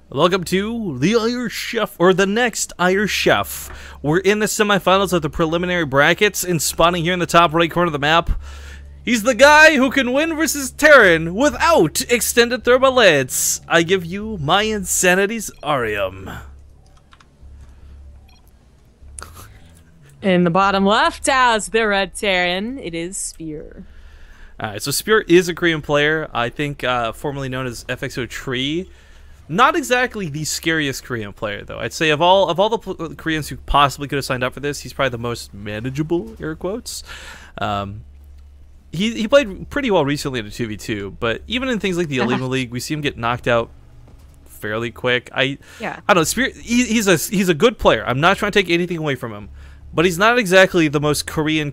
Welcome to the Aiur Chef, or the next Aiur Chef. We're in the semifinals of the preliminary brackets, and spawning here in the top right corner of the map, he's the guy who can win versus Terran without extended thermalets. I give you my insanity's Arium. In the bottom left, as the red Terran, it is Spear. Alright, so Spear is a Korean player, I think formerly known as FXO Tree. Not exactly the scariest Korean player, though. I'd say of all the Koreans who possibly could have signed up for this, he's probably the most manageable, air quotes. He played pretty well recently in a 2v2, but even in things like the Illegal League, we see him get knocked out fairly quick. I don't know. Spirit, he's a good player. I'm not trying to take anything away from him, but he's not exactly the most Korean.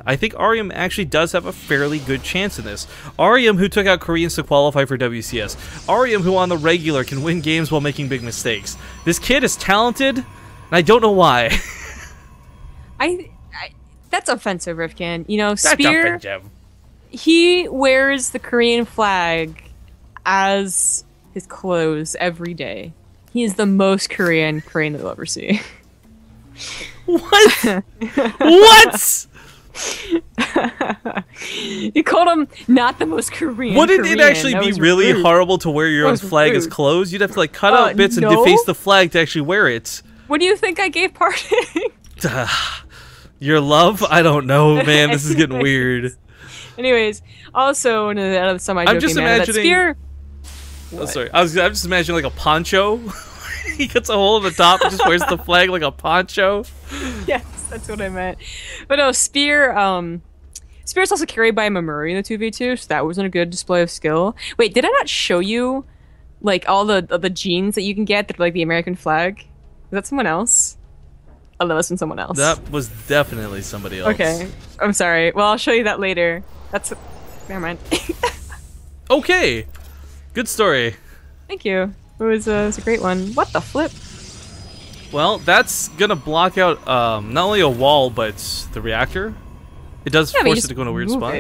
I think Arium actually does have a fairly good chance in this. Arium, who took out Koreans to qualify for WCS. Arium, who on the regular can win games while making big mistakes. This kid is talented, and I don't know why. That's offensive, Rifkin. You know, Spear, he wears the Korean flag as his clothes every day. He is the most Korean that you'll ever see. What? What? You called him not the most Korean. Wouldn't it actually be really horrible to wear your own flag as clothes? You'd have to like cut out bits and deface the flag to actually wear it. What do you think I gave parting? Your love? I don't know, man. This is getting weird. Anyways, also in another semi-joking just manner, imagining. Spear... Oh, sorry. I'm just imagining like a poncho. He gets a hole in the top and just wears the flag like a poncho. Yes, that's what I meant. But no, Spear, Spear's also carried by Mamuri in the 2v2, so that wasn't a good display of skill. Wait, did I not show you, like, all the genes that you can get that are, like, the American flag? Is that someone else? Oh, that must have been someone else. That was definitely somebody else. Okay, I'm sorry. Well, I'll show you that later. That's... Never mind. Okay. Good story. Thank you. It was a great one. What the flip? Well, that's gonna block out not only a wall, but the reactor. It does force it to go in a weird spot.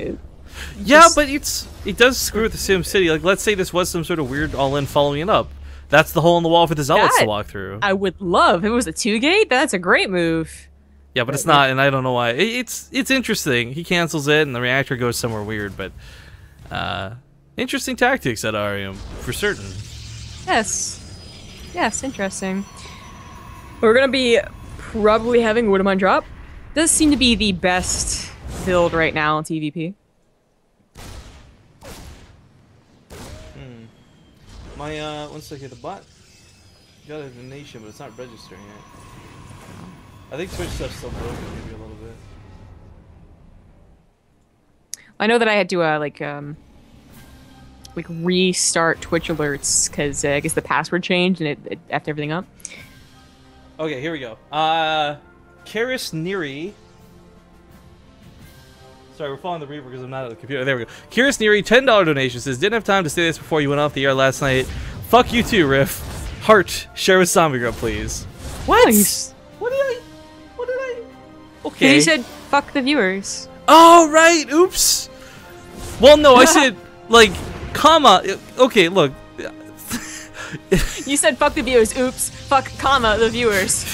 Yeah, but it does screw with the Sim City. Like, let's say this was some sort of weird all-in following it up. That's the hole in the wall for the Zealots to walk through. I would love. If it was a 2-gate, that's a great move. Yeah, but it's not, and I don't know why. It's interesting. He cancels it, and the reactor goes somewhere weird, but interesting tactics at Arium, for certain. Yes, interesting. We're gonna be probably having Woodamine drop. Does seem to be the best build right now on TVP. My one second, the bot got a donation, but it's not registering yet. I think Twitch stuff's still broken, maybe a little bit. I know that I had to like restart Twitch alerts because I guess the password changed and it effed everything up. Okay, here we go. Karis Neri. Sorry, we're following the Reaper because I'm not at the computer. There we go. Karis Neri, $10 donation, says, didn't have time to say this before you went off the air last night. Fuck you too, Riff. Heart, share with Zombie Grub, please. What? Nice. What did I? Okay. He said, fuck the viewers. Oh, right. Oops. Well, no, I said, like, comma. Okay, look. You said fuck the viewers. Oops. Fuck, comma, the viewers.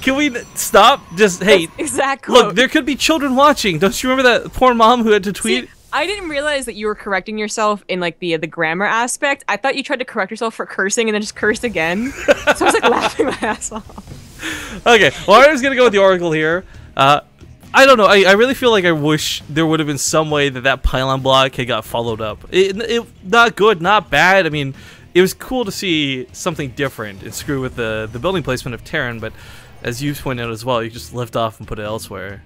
Can we stop? Just, hey. Exact quote. Look, there could be children watching. Don't you remember that poor mom who had to tweet? See, I didn't realize that you were correcting yourself in, like, the grammar aspect. I thought you tried to correct yourself for cursing and then just cursed again. So I was, like, laughing my ass off. Okay, well, I was going to go with the Oracle here. I don't know. I really feel like I wish there would have been some way that pylon block had got followed up. It not good, not bad. I mean, it was cool to see something different and screw with the building placement of Terran, but as you pointed out as well, you just lift off and put it elsewhere.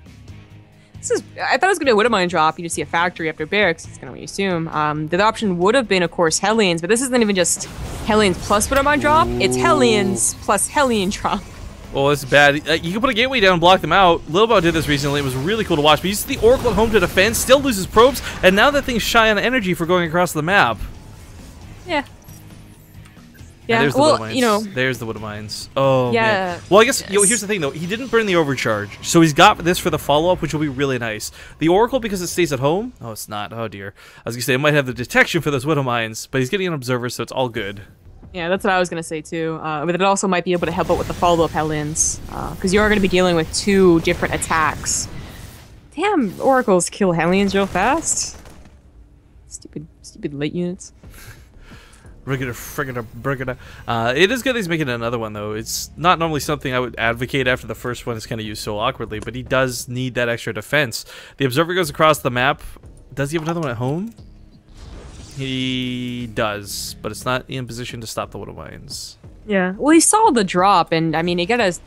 I thought it was going to be a Woodamine drop. You just see a factory after barracks. It's kind of what you assume. The other option would have been, of course, Hellions, but this isn't even just Hellions plus Woodamine drop. It's Hellions plus Hellion drop. Well, it's bad. You can put a gateway down and block them out. Lilbo did this recently. It was really cool to watch. But he uses the Oracle at home to defend, still loses probes, and now that thing's shy on energy for going across the map. Yeah. Yeah, there's the well, Woodamines. you know. There's the Woodamines. Oh, yeah. man. Well, I guess, here's the thing, though. He didn't burn the overcharge, so he's got this for the follow-up, which will be really nice. The Oracle, because it stays at home. Oh, it's not. Oh, dear. I was going to say, it might have the detection for those Woodamines, but he's getting an observer, so it's all good. Yeah, that's what I was gonna say too. But it also might be able to help out with the follow-up Hellions, because you are gonna be dealing with 2 different attacks. Damn, Oracles kill Hellions real fast. Stupid late units. It is good he's making another one, though. It's not normally something I would advocate after the first one is kind of used so awkwardly, but he does need that extra defense. The Observer goes across the map. Does he have another one at home? He does, but it's not in position to stop the Widow Mines. Yeah, well, he saw the drop, and I mean, it's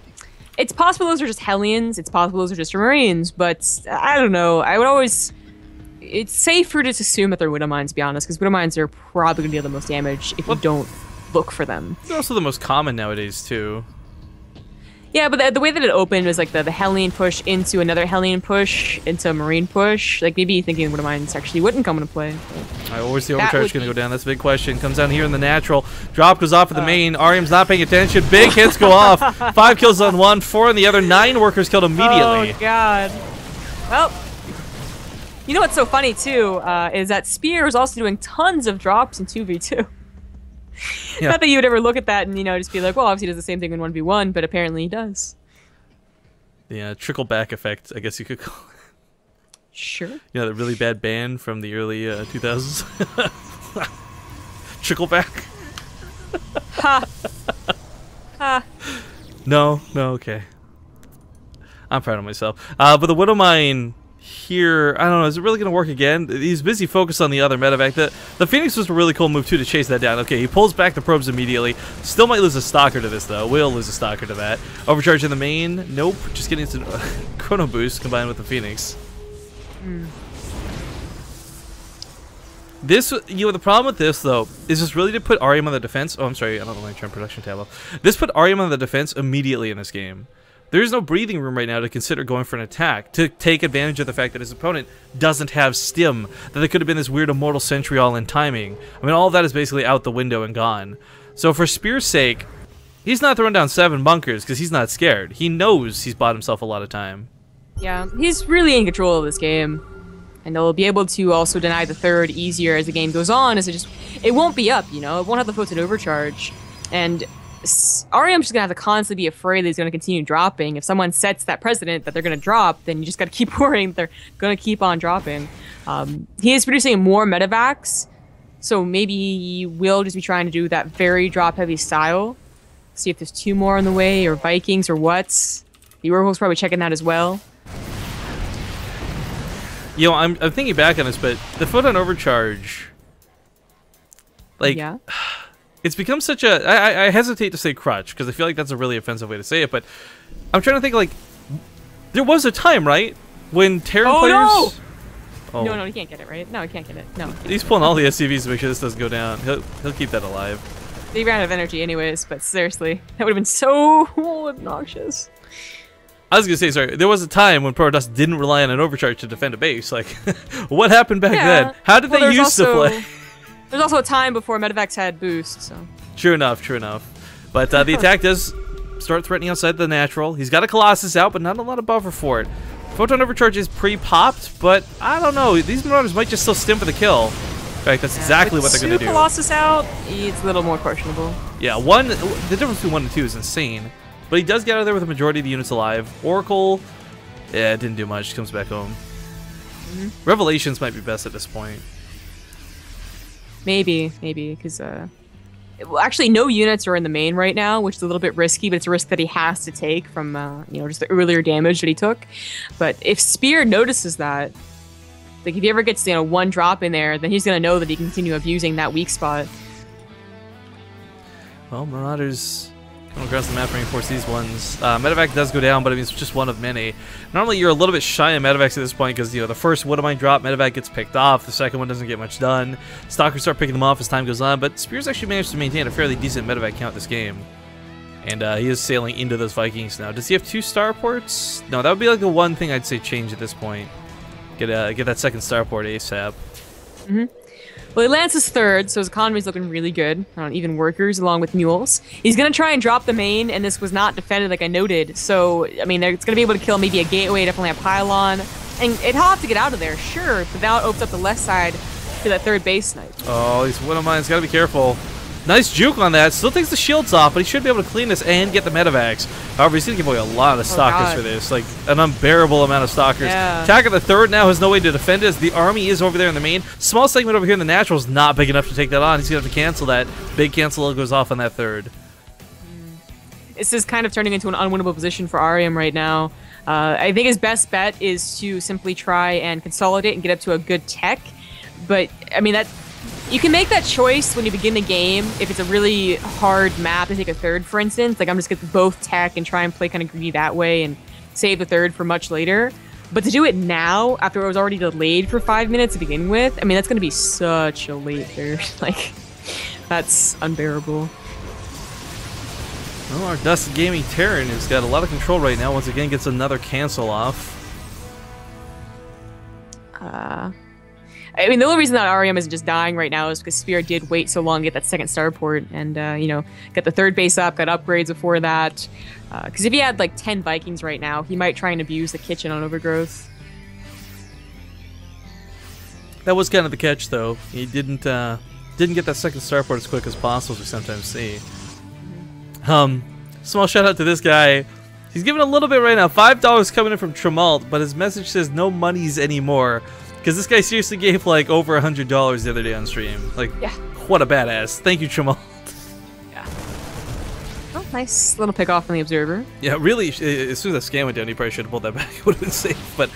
possible those are just Hellions, it's possible those are just Marines, but I don't know. I would always... It's safer to assume that they're Widow Mines, to be honest, because Widow Mines are probably going to deal the most damage if you don't look for them. They're also the most common nowadays, too. Yeah, but the way that it opened was like the Hellion push into another Hellion push into a Marine push. Like, maybe thinking Widow Mines actually wouldn't come into play. Where's the overcharge going to go down? That's a big question. Comes down here in the natural. Drop goes off at the main. Arium's not paying attention. Big hits go off. 5 kills on one, 4 on the other. 9 workers killed immediately. Oh, God. Well... You know what's so funny, too, is that Spear is also doing tons of drops in 2v2. Yeah. Not that you would ever look at that and, just be like, well, obviously he does the same thing in 1v1, but apparently he does. The trickle-back effect, I guess you could call it. Sure. The really bad band from the early 2000s. Trickleback. Ha. Ha. No, okay. I'm proud of myself. But the Widow Mine... Here, I don't know, is it really going to work again? He's busy focused on the other medevac. The Phoenix was a really cool move, too, to chase that down. Okay, he pulls back the probes immediately. Still might lose a Stalker to this, though. Will lose a Stalker to that. Overcharge in the main. Nope. Just getting some Chrono Boost combined with the Phoenix. This, the problem with this, though, is this really to put Arium on the defense. Oh, I'm sorry. I don't know why I turned production tab off. This put Arium on the defense immediately in this game. There is no breathing room right now to consider going for an attack, to take advantage of the fact that his opponent doesn't have stim, that there could have been this weird immortal sentry all in timing. I mean, all of that is basically out the window and gone. So for Spear's sake, he's not throwing down 7 bunkers because he's not scared. He knows he's bought himself a lot of time. Yeah, he's really in control of this game. And they'll be able to also deny the 3rd easier as the game goes on, as it won't be up, It won't have the photon overcharge. And... Arium's just gonna have to constantly be afraid that he's gonna continue dropping. If someone sets that precedent that they're gonna drop, then you just gotta keep worrying they're gonna keep on dropping. He is producing more medevacs, so maybe he will just be trying to do that very drop-heavy style. See if there's 2 more on the way, or Vikings, or what. The Oracle's probably checking that as well. I'm thinking back on this, but the photon overcharge, like. Yeah. It's become such a... I hesitate to say crutch, because I feel like that's a really offensive way to say it, but I'm trying to think, like... There was a time, right? When Terran players... No! Oh. No, he can't get it, right? No, he can't get it. No. He's pulling all the SCVs to make sure this doesn't go down. He'll keep that alive. They ran out of energy anyways, but seriously. That would have been so obnoxious. I was going to say, sorry, there was a time when Protoss didn't rely on an overcharge to defend a base. Like, what happened back then? How did they used to play? There's also a time before medevacs had boost, so... True enough. But the attack does start threatening outside the natural. He's got a Colossus out, but not a lot of buffer for it. Photon Overcharge is pre-popped, but I don't know. These Marauders might just still stim for the kill. In fact, that's exactly what they're going to do. 2 Colossus out, it's a little more questionable. Yeah, the difference between 1 and 2 is insane. But he does get out of there with the majority of the units alive. Oracle, yeah, it didn't do much. Comes back home. Revelations might be best at this point. Maybe, because, well, actually, no units are in the main right now, which is a little bit risky, but it's a risk that he has to take from, just the earlier damage that he took. But if Spear notices that, like, if he ever gets, 1 drop in there, then he's going to know that he can continue abusing that weak spot. Well, Marauders come across the map and reinforce these ones. Medevac does go down, but I mean, it's just one of many. Normally, you're a little bit shy of Medevacs at this point because, the first Widow Mine drop, Medevac gets picked off. The second one doesn't get much done. Stalkers start picking them off as time goes on, but Spears actually managed to maintain a fairly decent Medevac count this game. And he is sailing into those Vikings now. Does he have 2 starports? No, that would be like the one thing I'd say change at this point. Get that second starport ASAP. Well, he lands his 3rd, so his economy's looking really good on even workers along with mules. He's going to try and drop the main, and this was not defended like I noted. So, I mean, it's going to be able to kill maybe a gateway, definitely a pylon. And it'll have to get out of there, sure, but now it opens up the left side to that 3rd base snipe. Oh, these Widow Mines got to be careful. Nice juke on that. Still takes the shields off, but he should be able to clean this and get the medevacs. However, he's going to give away a lot of stalkers for this. Like, an unbearable amount of stalkers. Yeah. Attack of the third now has no way to defend it as the army is over there in the main. Small segment over here in the natural is not big enough to take that on. He's going to have to cancel that. Big cancel goes off on that third. This is kind of turning into an unwinnable position for Arium right now. I think his best bet is to simply try and consolidate and get up to a good tech. But, I mean, that you can make that choice when you begin the game if it's a really hard map to take a third, for instance. Like, I'm just going to get both tech and try and play kind of greedy that way and save the third for much later. But to do it now, after it was already delayed for 5 minutes to begin with, I mean, that's going to be such a late third. Like, that's unbearable. Well, our Dust Gaming Terran has got a lot of control right now. Once again, gets another cancel off. I mean, the only reason that Arium isn't just dying right now is because Spear did wait so long to get that second starport and, you know, get the third base up, got upgrades before that. Because if he had, like, 10 Vikings right now, he might try and abuse the kitchen on Overgrowth. That was kind of the catch, though. He didn't get that second starport as quick as possible, as we sometimes see. Small shout out to this guy. He's giving a little bit right now. $5 coming in from Tremalt, but his message says no monies anymore. Because this guy seriously gave like over $100 the other day on stream. Like, yeah. What a badass. Thank you, Tremalt. Yeah. Oh, nice little pick off from the Observer. Yeah, really, as soon as that scan went down, he probably should have pulled that back. It would have been safe. But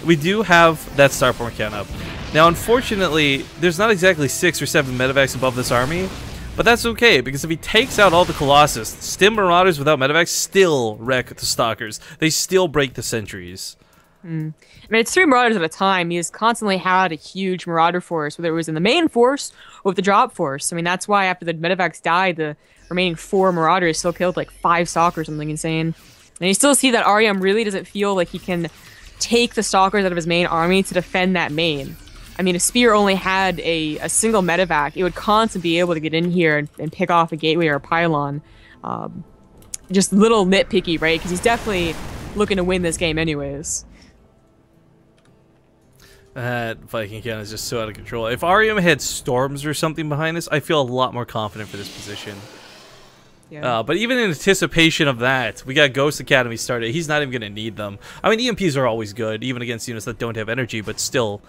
we do have that starport count up. Now, unfortunately, there's not exactly 6 or 7 medevacs above this army. But that's okay, because if he takes out all the Colossus, Stim Marauders without medevacs still wreck the Stalkers. They still break the sentries. I mean, it's 3 Marauders at a time. He has constantly had a huge Marauder force, whether it was in the main force or with the drop force. I mean, that's why after the medevacs died, the remaining 4 Marauders still killed like 5 Stalkers or something insane. And you still see that Arium really doesn't feel like he can take the Stalkers out of his main army to defend that main. I mean, if Spear only had a single medevac, it would constantly be able to get in here and pick off a gateway or a pylon. Just a little nitpicky, right? Because he's definitely looking to win this game anyways. That Viking count is just so out of control. If Arium had storms or something behind this, I feel a lot more confident for this position. Yeah. But even in anticipation of that, we got Ghost Academy started. He's not even going to need them. I mean, EMPs are always good, even against units that don't have energy, but still,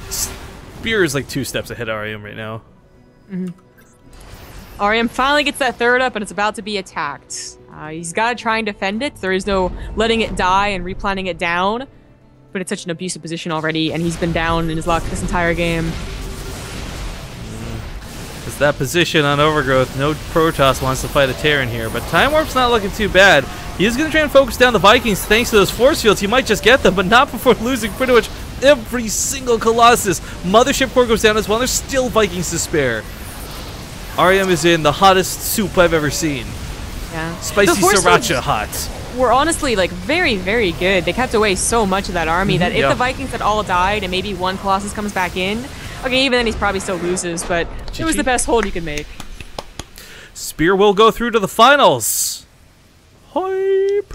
Spear is like 2 steps ahead of Arium right now. Arium finally gets that third up, and it's about to be attacked. He's got to try and defend it. There is no letting it die and replanting it down, but it's such an abusive position already, and he's been down in his luck this entire game. It's that position on Overgrowth. No Protoss wants to fight a Terran here, but Time Warp's not looking too bad. He is going to try and focus down the Vikings thanks to those force fields. He might just get them, but not before losing pretty much every single Colossus. Mothership core goes down as well. There's still Vikings to spare. Arium is in the hottest soup I've ever seen. Yeah. Spicy sriracha hot. Were honestly like very, very good. They kept away so much of that army that if the Vikings had all died and maybe one Colossus comes back in, okay, even then he's probably still loses, but it was the best hold you could make. Spear will go through to the finals. Hype!